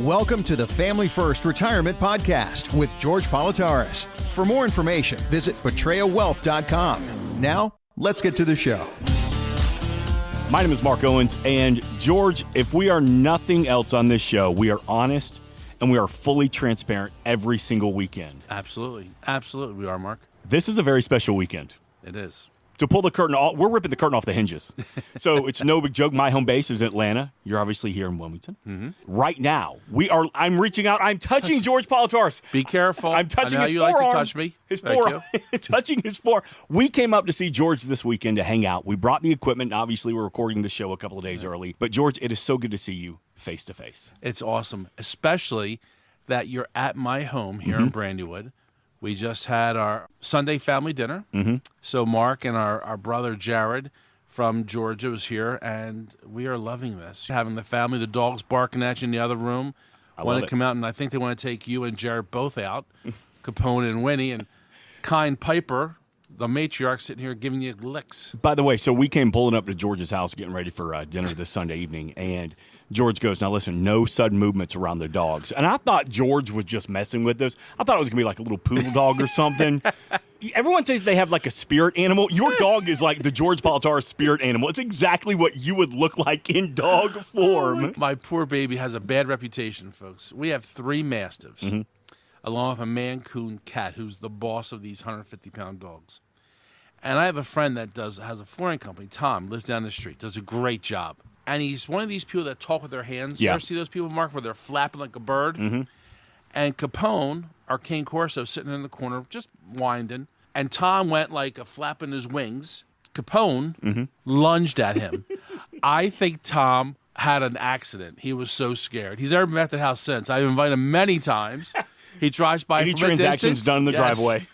Welcome to the Family First Retirement Podcast with George Politarhos. For more information, visit betrayawealth.com. Now, let's get to the show. My name is Mark Owens, and George, if we are nothing else on this show, we are honest and we are fully transparent every single weekend. Absolutely. Absolutely we are, Mark. This is a very special weekend. It is. To pull the curtain off, we're ripping the curtain off the hinges. So it's no big joke. My home base is Atlanta. You're obviously here in Wilmington. Mm-hmm. Right now, I'm reaching out. I'm touching George Politarhos. Be careful. I'm touching his forearm. Like to touch me. His forearm. Touching his forearm. We came up to see George this weekend to hang out. We brought the equipment. Obviously, we're recording the show a couple of days early. But George, it is so good to see you face to face. It's awesome, especially that you're at my home here in Brandywood. We just had our Sunday family dinner. Mm-hmm. So Mark and our brother Jared from Georgia was here, and we are loving this. Having the family, the dogs barking at you in the other room. I want to come out, and I think they want to take you and Jared both out, Capone and Winnie, and kind Piper, the matriarch, sitting here giving you licks. By the way, so we came pulling up to George's house getting ready for dinner this Sunday evening, and George goes, now listen, no sudden movements around the dogs. And I thought George was just messing with us. I thought it was going to be like a little poodle dog or something. Everyone says they have like a spirit animal. Your dog is like the George Politarhos spirit animal. It's exactly what you would look like in dog form. My poor baby has a bad reputation, folks. We have 3 Mastiffs, along with a Mancoon cat who's the boss of these 150-pound dogs. And I have a friend that has a flooring company, Tom, lives down the street, does a great job. And he's one of these people that talk with their hands. Yeah. You ever see those people, Mark, where they're flapping like a bird? Mm-hmm. And Capone, our Cane Corso, sitting in the corner, just winding. And Tom went like a flapping his wings. Capone lunged at him. I think Tom had an accident. He was so scared. He's never been at the house since. I've invited him many times. He drives by Any from a transactions distance. done in the driveway.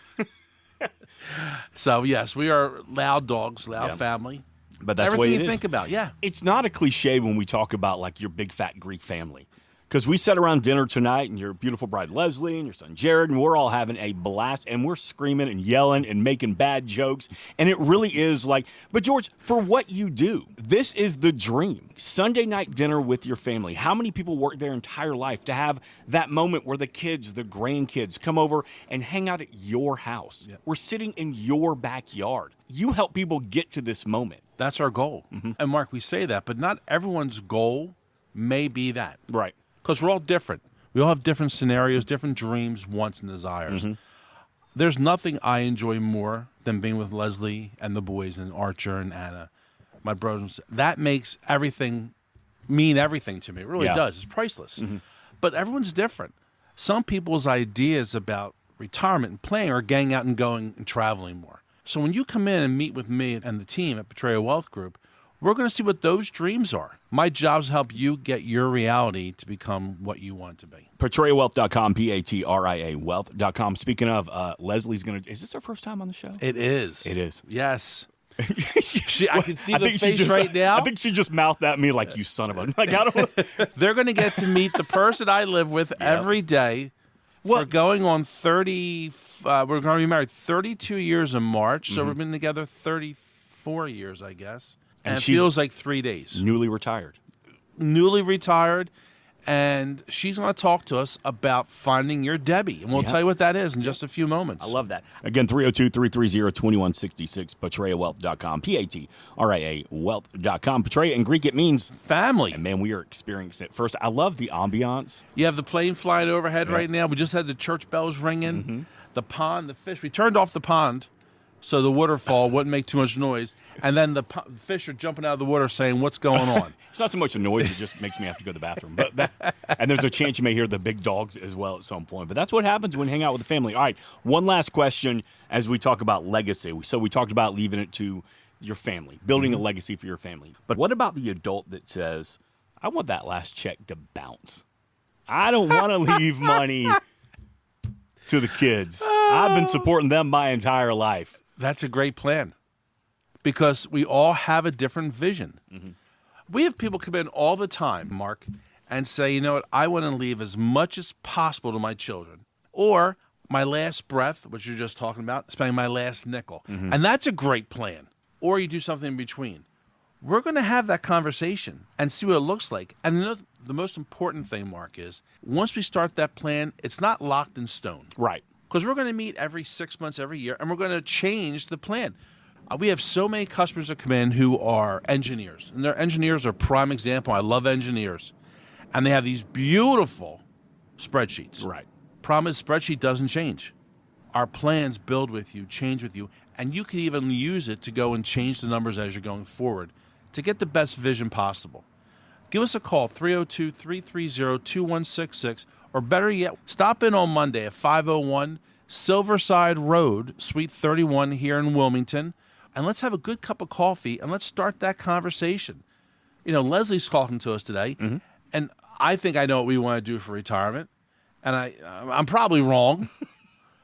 So, yes, we are loud dogs, loud family. But that's everything what it you is. think about, yeah. It's not a cliche when we talk about like your big fat Greek family. Because we sat around dinner tonight and your beautiful bride Leslie and your son Jared, and we're all having a blast and we're screaming and yelling and making bad jokes. And it really is like, but George, for what you do, this is the dream. Sunday night dinner with your family. How many people work their entire life to have that moment where the kids, the grandkids come over and hang out at your house? Yep. We're sitting in your backyard. You help people get to this moment. That's our goal. Mm-hmm. And Mark, we say that, but not everyone's goal may be that. Right. Because we're all different. We all have different scenarios, different dreams, wants, and desires. Mm-hmm. There's nothing I enjoy more than being with Leslie and the boys and Archer and Anna, my brothers. That makes everything mean everything to me. It really does. It's priceless. Mm-hmm. But everyone's different. Some people's ideas about retirement and playing are getting out and going and traveling more. So when you come in and meet with me and the team at Betraya Wealth Group, we're going to see what those dreams are. My job is to help you get your reality to become what you want to be. Betrayawealth.com, P-A-T-R-I-A wealth.com. Speaking of, Leslie's going to... Is this her first time on the show? It is. It is. Yes. I can see the face right now. I think she just mouthed at me like, you son of a... Like, I don't... They're going to get to meet the person I live with every day. We're going on 30... we're going to be married 32 years in March, so we've been together 34 years, I guess. And it feels like 3 days. Newly retired. Newly retired, and she's going to talk to us about finding your Debbie. And we'll tell you what that is in just a few moments. I love that. Again, 302-330-2166, betrayawealth.com, P-A-T-R-I-A wealth.com. Betraya in Greek, it means family. And man, we are experiencing it. First, I love the ambiance. You have the plane flying overhead right now. We just had the church bells ringing. Mm-hmm. The pond, the fish. We turned off the pond so the waterfall wouldn't make too much noise. And then the fish are jumping out of the water saying, what's going on? It's not so much the noise, it just makes me have to go to the bathroom. And there's a chance you may hear the big dogs as well at some point. But that's what happens when you hang out with the family. All right, one last question as we talk about legacy. So we talked about leaving it to your family, building a legacy for your family. But what about the adult that says, I want that last check to bounce? I don't want to leave money to the kids. I've been supporting them my entire life. That's a great plan because we all have a different vision. Mm-hmm. We have people come in all the time, Mark, and say, you know what, I want to leave as much as possible to my children. Or my last breath, which you're just talking about, spending my last nickel. Mm-hmm. And that's a great plan. Or you do something in between. We're going to have that conversation and see what it looks like. And the most important thing, Mark, is once we start that plan, it's not locked in stone. Right. Because we're going to meet every 6 months, every year, and we're going to change the plan. We have so many customers that come in who are engineers, and their engineers are a prime example. I love engineers. And they have these beautiful spreadsheets. Right. Problem is, spreadsheet doesn't change. Our plans build with you, change with you, and you can even use it to go and change the numbers as you're going forward to get the best vision possible. Give us a call, 302-330-2166, or better yet, stop in on Monday at 501 Silverside Road, Suite 31 here in Wilmington, and let's have a good cup of coffee, and let's start that conversation. You know, Leslie's talking to us today, and I think I know what we want to do for retirement, and I'm probably wrong,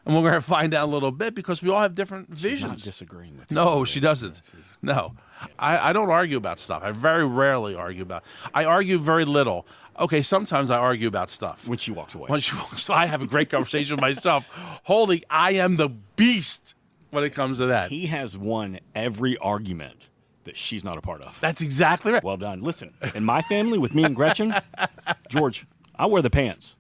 and we're going to find out a little bit because we all have different visions. She's not disagreeing with you. No, she doesn't. No. I don't argue about stuff. I very rarely argue about. I argue very little. Okay, sometimes I argue about stuff. When she walks away. When she walks, I have a great conversation with myself. Holy, I am the beast when it comes to that. He has won every argument that she's not a part of. That's exactly right. Well done. Listen, in my family, with me and Gretchen, George, I wear the pants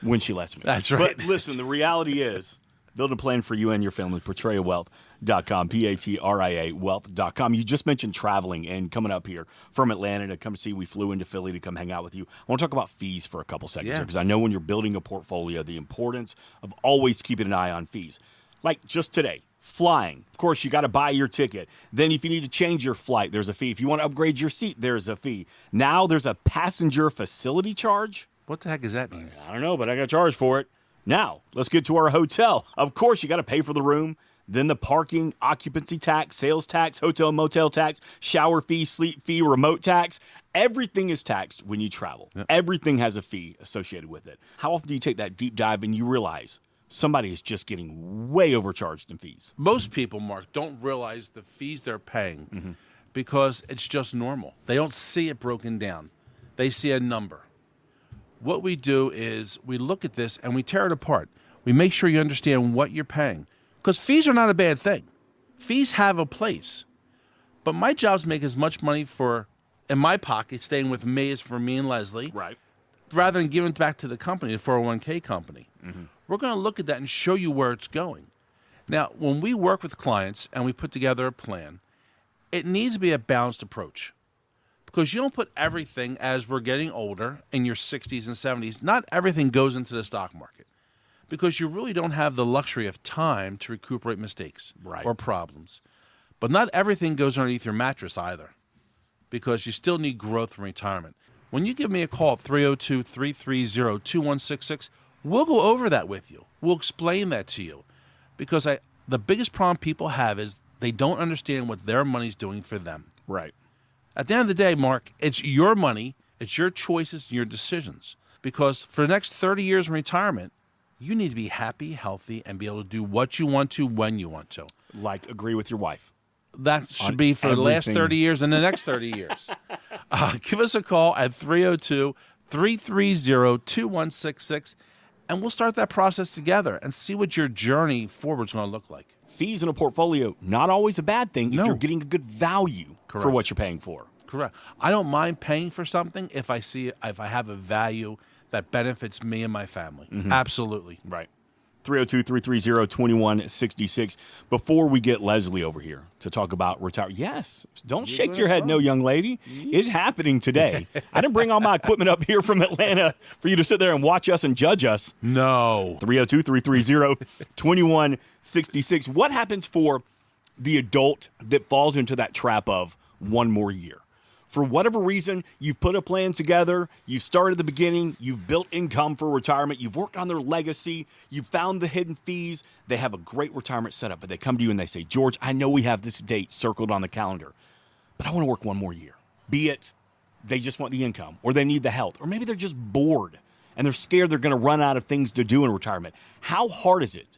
when she lets me. That's right. But listen, the reality is, build a plan for you and your family. PortrayAwealth.com, P-A-T-R-I-A wealth.com. You just mentioned traveling and coming up here from Atlanta to come see. We flew into Philly to come hang out with you. I want to talk about fees for a couple seconds here because I know when you're building a portfolio, the importance of always keeping an eye on fees. Like just today, flying. Of course, you got to buy your ticket. Then if you need to change your flight, there's a fee. If you want to upgrade your seat, there's a fee. Now there's a passenger facility charge. What the heck does that mean? I don't know, but I got charged for it. Now, let's get to our hotel. Of course, you got to pay for the room, then the parking, occupancy tax, sales tax, hotel motel tax, shower fee, sleep fee, remote tax. Everything is taxed when you travel. Yep. Everything has a fee associated with it. How often do you take that deep dive and you realize somebody is just getting way overcharged in fees? Most people, Mark, don't realize the fees they're paying because it's just normal. They don't see it broken down. They see a number. What we do is we look at this and we tear it apart. We make sure you understand what you're paying. Because fees are not a bad thing. Fees have a place. But my job is to make as much money in my pocket, staying with me, as for me and Leslie. Right. Rather than giving it back to the company, the 401k company. We're going to look at that and show you where it's going. Now, when we work with clients and we put together a plan, it needs to be a balanced approach. Because you don't put everything, as we're getting older, in your 60s and 70s, not everything goes into the stock market. Because you really don't have the luxury of time to recuperate mistakes or problems. But not everything goes underneath your mattress either. Because you still need growth from retirement. When you give me a call at 302-330-2166, we'll go over that with you. We'll explain that to you. Because the biggest problem people have is they don't understand what their money's doing for them. Right. At the end of the day, Mark, it's your money, it's your choices and your decisions. Because for the next 30 years in retirement, you need to be happy, healthy, and be able to do what you want to when you want to. Like agree with your wife. That should be for the last 30 years and the next 30 years. Give us a call at 302-330-2166, and we'll start that process together and see what your journey forward is going to look like. Fees in a portfolio, not always a bad thing if No. you're getting a good value for what you're paying for. Correct. I don't mind paying for something if I have a value that benefits me and my family. Absolutely. Right. 302-330-2166. Before we get Leslie over here to talk about retirement. Yes. Don't shake your head, no, young lady. It's happening today. I didn't bring all my equipment up here from Atlanta for you to sit there and watch us and judge us. No. 302-330-2166. What happens for the adult that falls into that trap of one more year? For whatever reason, you've put a plan together, you've started at the beginning, you've built income for retirement, you've worked on their legacy, you've found the hidden fees, they have a great retirement setup, but they come to you and they say, George, I know we have this date circled on the calendar, but I want to work one more year. Be it they just want the income, or they need the health, or maybe they're just bored and they're scared they're going to run out of things to do in retirement. How hard is it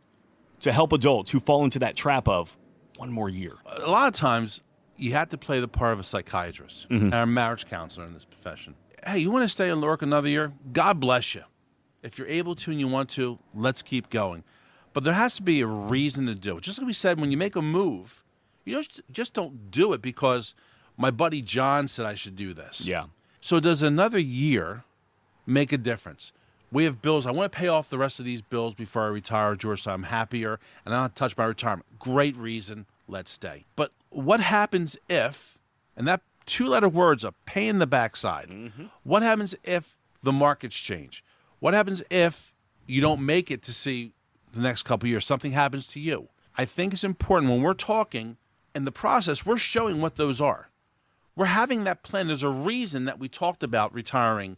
to help adults who fall into that trap of one more year? A lot of times, you have to play the part of a psychiatrist and a marriage counselor in this profession. Hey, you want to stay and work another year? God bless you. If you're able to and you want to, let's keep going. But there has to be a reason to do it. Just like we said, when you make a move, you just don't do it because my buddy John said I should do this. Yeah. So does another year make a difference. We have bills. I want to pay off the rest of these bills before I retire, George, so I'm happier, and I don't have to touch my retirement. Great reason. Let's stay. But what happens if, and that 2-letter word's a pain in the backside, what happens if the markets change? What happens if you don't make it to see the next couple of years? Something happens to you. I think it's important when we're talking, in the process, we're showing what those are. We're having that plan. There's a reason that we talked about retiring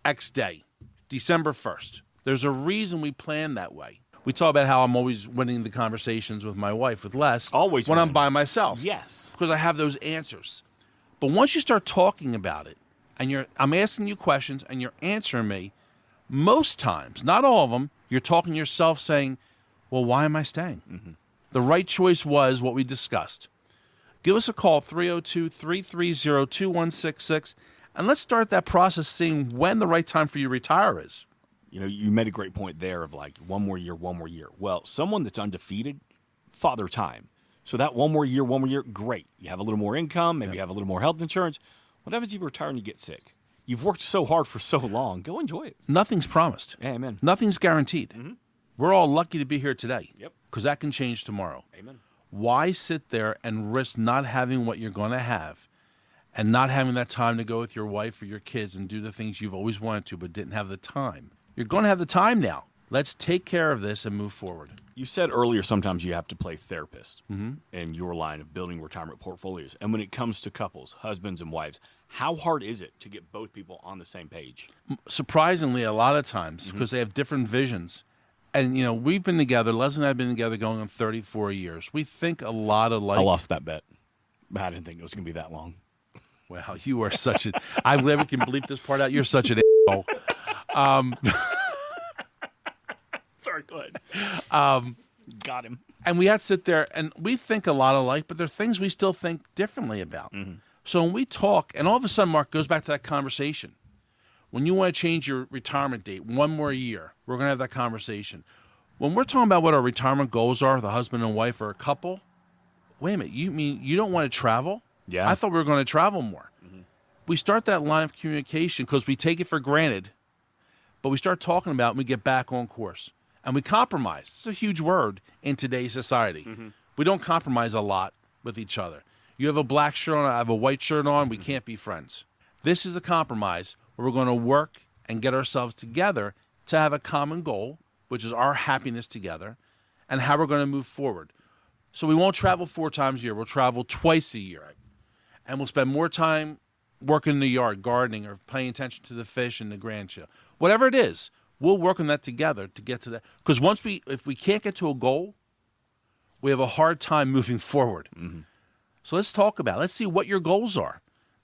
X day, December 1st. There's a reason we plan that way. We talk about how I'm always winning the conversations with my wife, with Les. Always when winning. I'm by myself. Yes. Because I have those answers. But once you start talking about it, and I'm asking you questions, and you're answering me, most times, not all of them, you're talking to yourself saying, well, why am I staying? The right choice was what we discussed. Give us a call, 302-330-2166, and let's start that process seeing when the right time for you to retire is. You know, you made a great point there of like one more year. Well, someone that's undefeated, father time. So that one more year, great. You have a little more income, maybe you have a little more health insurance. What happens if you retire and you get sick? You've worked so hard for so long. Go enjoy it. Nothing's promised. Amen. Nothing's guaranteed. We're all lucky to be here today. Yep. Because that can change tomorrow. Amen. Why sit there and risk not having what you're going to have and not having that time to go with your wife or your kids and do the things you've always wanted to but didn't have the time? You're going to have the time now. Let's take care of this and move forward. You said earlier sometimes you have to play therapist in your line of building retirement portfolios. And when it comes to couples, husbands and wives, how hard is it to get both people on the same page? Surprisingly, a lot of times, because they have different visions. And, you know, we've been together, Leslie and I have been together going on 34 years. We think a lot alike. I lost that bet. I didn't think it was going to be that long. Wow, you are such a... I never can bleep this part out. You're such an asshole. Sorry, go ahead. Got him. And we had to sit there, and we think a lot alike, but there are things we still think differently about. So when we talk, and all of a sudden, Mark, goes back to that conversation. When you want to change your retirement date one more year, we're going to have that conversation. When we're talking about what our retirement goals are, the husband and wife or a couple, wait a minute, you mean you don't want to travel? Yeah. I thought we were going to travel more. We start that line of communication because we take it for granted, but we start talking about it and we get back on course. And we compromise. It's a huge word in today's society. We don't compromise a lot with each other. You have a black shirt on, I have a white shirt on, we can't be friends. This is a compromise where we're going to work and get ourselves together to have a common goal, which is our happiness together, and how we're going to move forward. So we won't travel 4 times a year. We'll travel twice a year. And we'll spend more time working in the yard, gardening, or paying attention to the fish and the grandchild. Whatever it is, we'll work on that together to get to that. Because if we can't get to a goal, we have a hard time moving forward. So let's talk about it. Let's see what your goals are.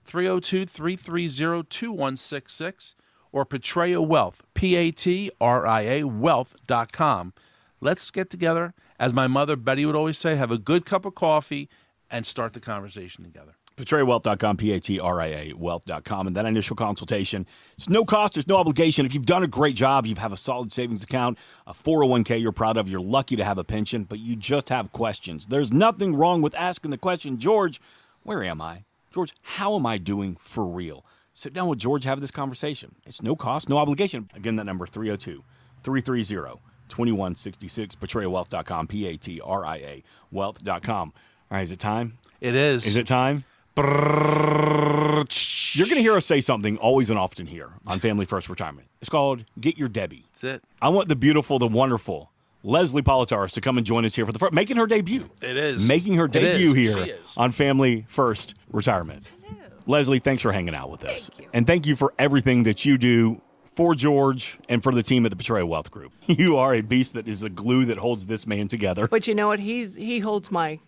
302-330-2166 or Patria Wealth, P-A-T-R-I-A, wealth.com. Let's get together. As my mother, Betty, would always say, have a good cup of coffee and start the conversation together. PatriaWealth.com, P-A-T-R-I-A, wealth.com. And that initial consultation, it's no cost, there's no obligation. If you've done a great job, you have a solid savings account, a 401k you're proud of, you're lucky to have a pension, but you just have questions. There's nothing wrong with asking the question, George, where am I? George, how am I doing for real? Sit down with George, have this conversation. It's no cost, no obligation. Again, that number, 302-330-2166, PatriaWealth.com, P-A-T-R-I-A, wealth.com. All right, is it time? It is. Is it time? You're going to hear us say something always and often here on Family First Retirement. It's called Get Your Debbie. That's it. I want the beautiful, the wonderful Leslie Politarhos to come and join us here for the first, making her debut. It is. Making her debut She here is. on Family First Retirement. Hello. Leslie, thanks for hanging out with us. Thank you. And thank you for everything that you do for George and for the team at the Patria Wealth Group. You are a beast that is the glue that holds this man together. But you know what? He holds my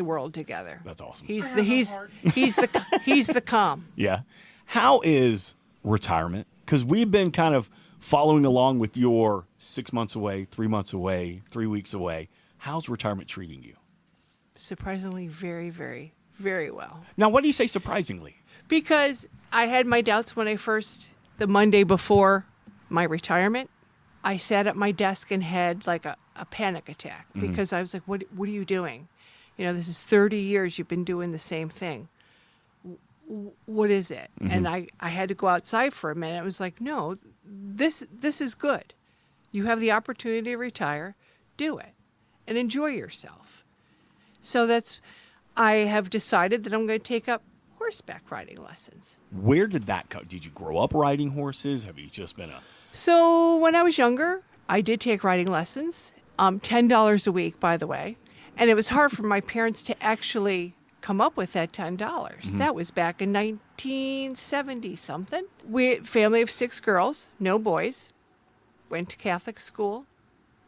world together. That's awesome. He's the calm. Yeah. How is retirement? Because we've been kind of following along with your 6 months away, 3 months away, 3 weeks away. How's retirement treating you? Surprisingly, very, very, very well. Now, what do you say surprisingly? Because I had my doubts when the Monday before my retirement, I sat at my desk and had like a panic attack because I was like, what are you doing? You know, this is 30 years you've been doing the same thing. what is it? And I had to go outside for a minute. I was like, no, this is good. You have the opportunity to retire, do it, and enjoy yourself. So I have decided that I'm going to take up horseback riding lessons. Where did that come? Did you grow up riding horses? Have you just been a... So when I was younger, I did take riding lessons, $10 a week, by the way. And it was hard for my parents to actually come up with that $10. That was back in 1970-something. We family of 6 girls, no boys, went to Catholic school.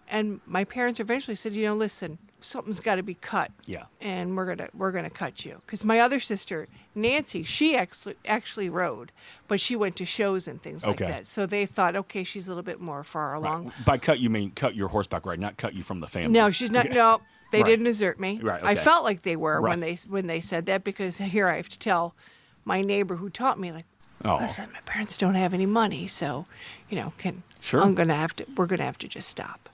And my parents eventually said, listen, something's got to be cut. Yeah. And we're gonna cut you. Because my other sister, Nancy, she actually rode, but she went to shows and things like that. So they thought, okay, she's a little bit more far along. Right. By cut, you mean cut your horseback ride, not cut you from the family. No, she's not. No, they Right. didn't desert me. Right, I okay. felt like they were Right. when they said that, because here I have to tell my neighbor who taught me, like, Oh. listen, my parents don't have any money, so Sure. we're gonna have to just stop.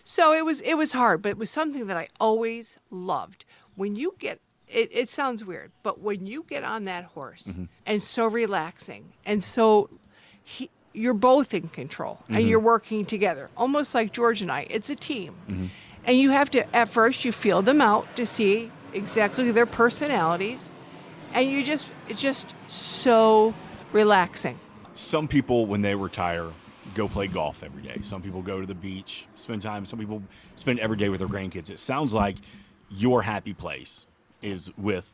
So it was hard, but it was something that I always loved. When you get it sounds weird, but when you get on that horse, and so relaxing, and so you're both in control, and you're working together, almost like George and I. It's a team, and you have to, at first, you feel them out to see exactly their personalities, and it's just so relaxing. Some people, when they retire, go play golf every day. Some people go to the beach, spend time. Some people spend every day with their grandkids. It sounds like your happy place is with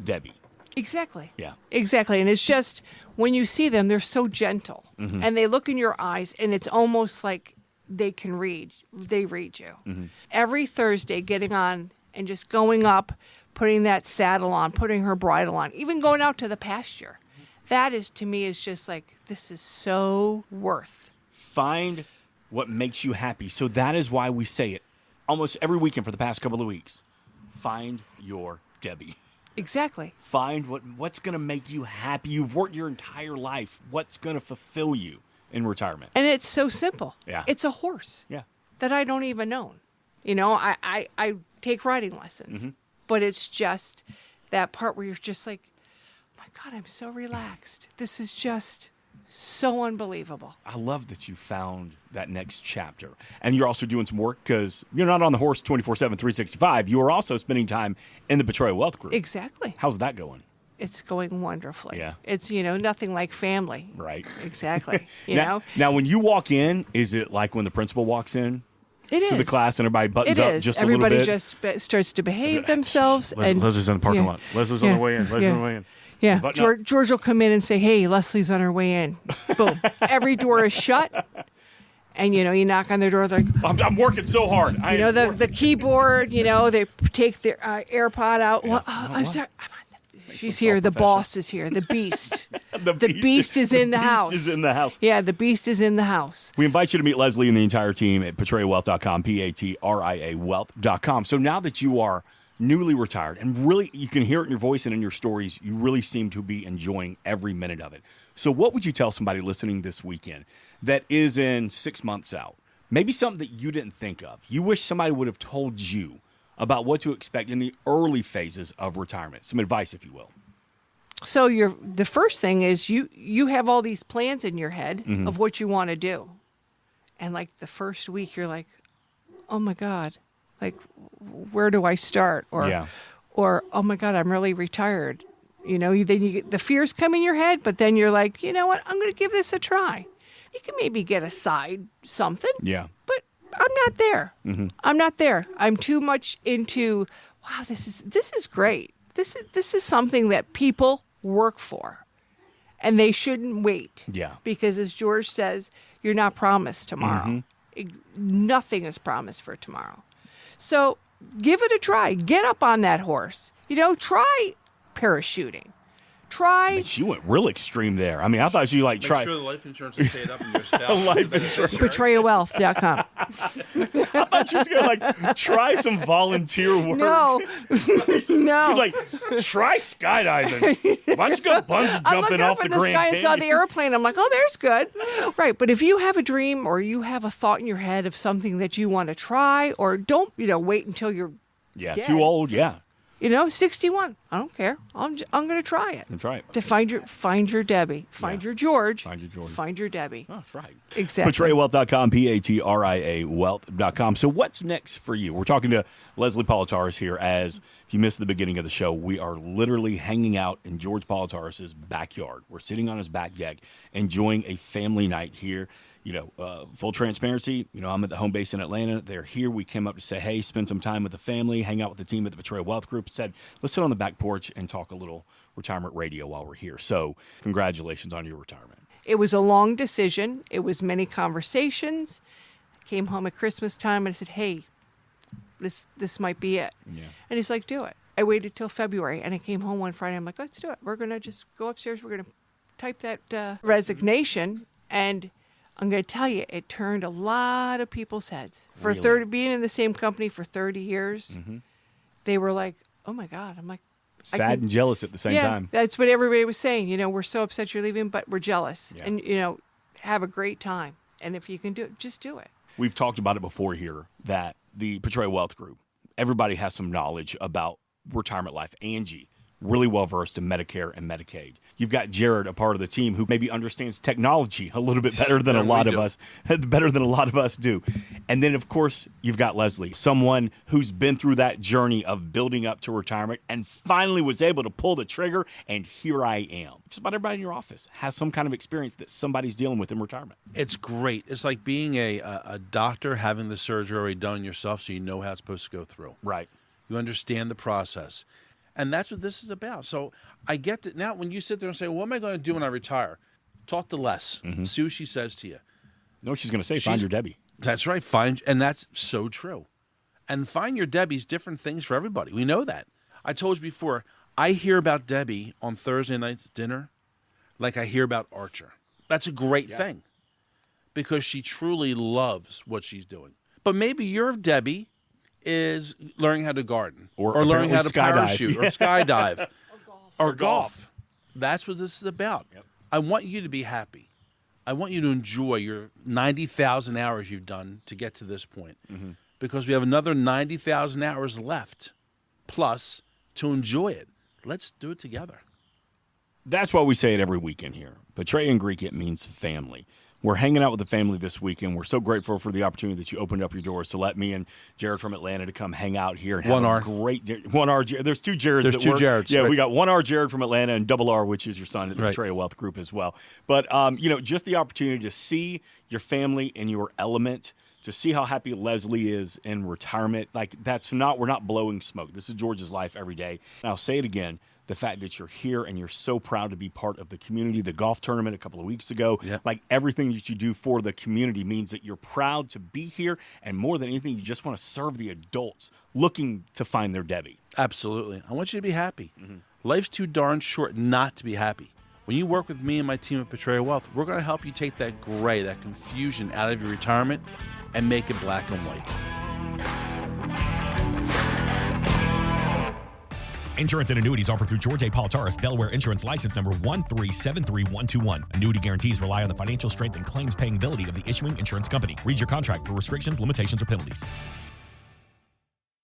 Debbie. Exactly. Yeah. Exactly. And it's just, when you see them, they're so gentle. And they look in your eyes, and it's almost like they read you. Every Thursday, getting on and just going up, putting that saddle on, putting her bridle on, even going out to the pasture. That is, to me, is just like, this is so worth. Find what makes you happy. So that is why we say it almost every weekend for the past couple of weeks. Find your Debbie. Exactly. Find what's going to make you happy. You've worked your entire life. What's going to fulfill you in retirement? And it's so simple. Yeah. It's a horse. Yeah. That I don't even own. I take riding lessons, but it's just that part where you're just like, my God, I'm so relaxed. This is just so unbelievable. I love that you found that next chapter. And you're also doing some work, because you're not on the horse 24/7, 365. You are also spending time in the Betrayal Wealth Group. Exactly. How's that going? It's going wonderfully. Yeah. It's, nothing like family. Right. Exactly. Now, when you walk in, is it like when the principal walks in It is. to the class and everybody buttons It up is. just Everybody a little bit? just starts to behave themselves. and Leslie's in the parking lot. Leslie's on Yeah. the way in. Leslie's on the way in. Yeah, Button up. George will come in and say, hey, Leslie's on her way in. Boom. Every door is shut. And, you knock on their door, like, I'm working so hard. the keyboard, they take their AirPod out. Well, I'm sorry. She's here. The boss is here. The beast. the beast is in the house. Beast is in the house. Yeah, the beast is in the house. We invite you to meet Leslie and the entire team at patriawealth.com, PATRIA wealth.com. So now that you are newly retired, and really you can hear it in your voice and in your stories, you really seem to be enjoying every minute of it. So what would you tell somebody listening this weekend that is in 6 months out? Maybe something that you didn't think of. You wish somebody would have told you about what to expect in the early phases of retirement. Some advice, if you will. So the first thing is you have all these plans in your head of what you want to do. And like the first week, you're like, oh my God, like, where do I start? Or, oh my God, I'm really retired. Then you get the fears come in your head, but then you're like, you know what? I'm going to give this a try. You can maybe get a side something. Yeah. But I'm not there. I'm not there. I'm too much into, wow, this is great. This is something that people work for, and they shouldn't wait. Yeah. Because as George says, you're not promised tomorrow. Nothing is promised for tomorrow. So give it a try. Get up on that horse. Try parachuting. She went real extreme there. I mean, I thought you Make sure the life insurance is paid up in your spouse. Life insurance. Betrayalwealth.com. I thought she was going to try some volunteer work. No. She's like, try skydiving. Why don't you go bungee I jumping looked off up the in the Grand sky Canyon? and saw the airplane. I'm like, oh, there's good. Right. But if you have a dream or you have a thought in your head of something that you want to try, or don't, wait until you're dead. Too old, yeah. 61. I don't care. I'm going to try it. That's right. To find your Debbie. Find your George. Find your George. Find your Debbie. Oh, that's right. Exactly. PortrayAwealth.com, P-A-T-R-I-A wealth.com. So what's next for you? We're talking to Leslie Politarhos here. As if you missed the beginning of the show, we are literally hanging out in George Politarhos' backyard. We're sitting on his back deck, enjoying a family night here. Full transparency, I'm at the home base in Atlanta. They're here. We came up to say, hey, spend some time with the family, hang out with the team at the Betrayal Wealth Group. Said, let's sit on the back porch and talk a little retirement radio while we're here. So congratulations on your retirement. It was a long decision. It was many conversations. I came home at Christmas time and I said, hey, this might be it. Yeah. And he's like, do it. I waited till February and I came home one Friday. I'm like, let's do it. We're going to just go upstairs. We're going to type that resignation. And I'm going to tell you, it turned a lot of people's heads. For Really? being in the same company for 30 years, they were like, oh my God. I'm like, Sad and jealous at the same time. That's what everybody was saying. We're so upset you're leaving, but we're jealous. Yeah. And, have a great time. And if you can do it, just do it. We've talked about it before here, that the Betrayal Wealth Group, everybody has some knowledge about retirement life. Angie, really well-versed in Medicare and Medicaid. You've got Jared, a part of the team, who maybe understands technology a little bit better than a lot of us do. And then, of course, you've got Leslie, someone who's been through that journey of building up to retirement and finally was able to pull the trigger, and here I am. Just about everybody in your office has some kind of experience that somebody's dealing with in retirement. It's great. It's like being a doctor, having the surgery already done yourself so you know how it's supposed to go through. Right. You understand the process. And that's what this is about. So I get that now when you sit there and say, what am I going to do when I retire? Talk to Les. See what she says to you. No, she's going to say, find your Debbie. That's right. And that's so true. And find your Debbie's different things for everybody. We know that. I told you before, I hear about Debbie on Thursday night's dinner like I hear about Archer. That's a great thing because she truly loves what she's doing. But maybe your Debbie is learning how to garden or learning how to parachute or skydive or golf. That's what this is about. Yep. I want you to be happy. I want you to enjoy your 90,000 hours you've done to get to this point because we have another 90,000 hours left plus to enjoy it. Let's do it together. That's why we say it every weekend here. Betray in Greek, it means family. We're hanging out with the family this weekend. We're so grateful for the opportunity that you opened up your doors to let me and Jared from Atlanta to come hang out here and have a great There's two Jareds. There's two Jareds. Yeah, right. we got one R Jared from Atlanta and double R, which is your son at the Betrayal Wealth Group as well. But just the opportunity to see your family in your element, to see how happy Leslie is in retirement. Like we're not blowing smoke. This is George's life every day. And I'll say it again. The fact that you're here and you're so proud to be part of the community, the golf tournament a couple of weeks ago, like everything that you do for the community means that you're proud to be here. And more than anything, you just want to serve the adults looking to find their Debbie. Absolutely. I want you to be happy. Life's too darn short not to be happy. When you work with me and my team at Betrayal Wealth, we're going to help you take that gray, that confusion out of your retirement and make it black and white. Insurance and annuities offered through George A. Politarhos, Delaware Insurance License Number 1373121. Annuity guarantees rely on the financial strength and claims paying ability of the issuing insurance company. Read your contract for restrictions, limitations, or penalties.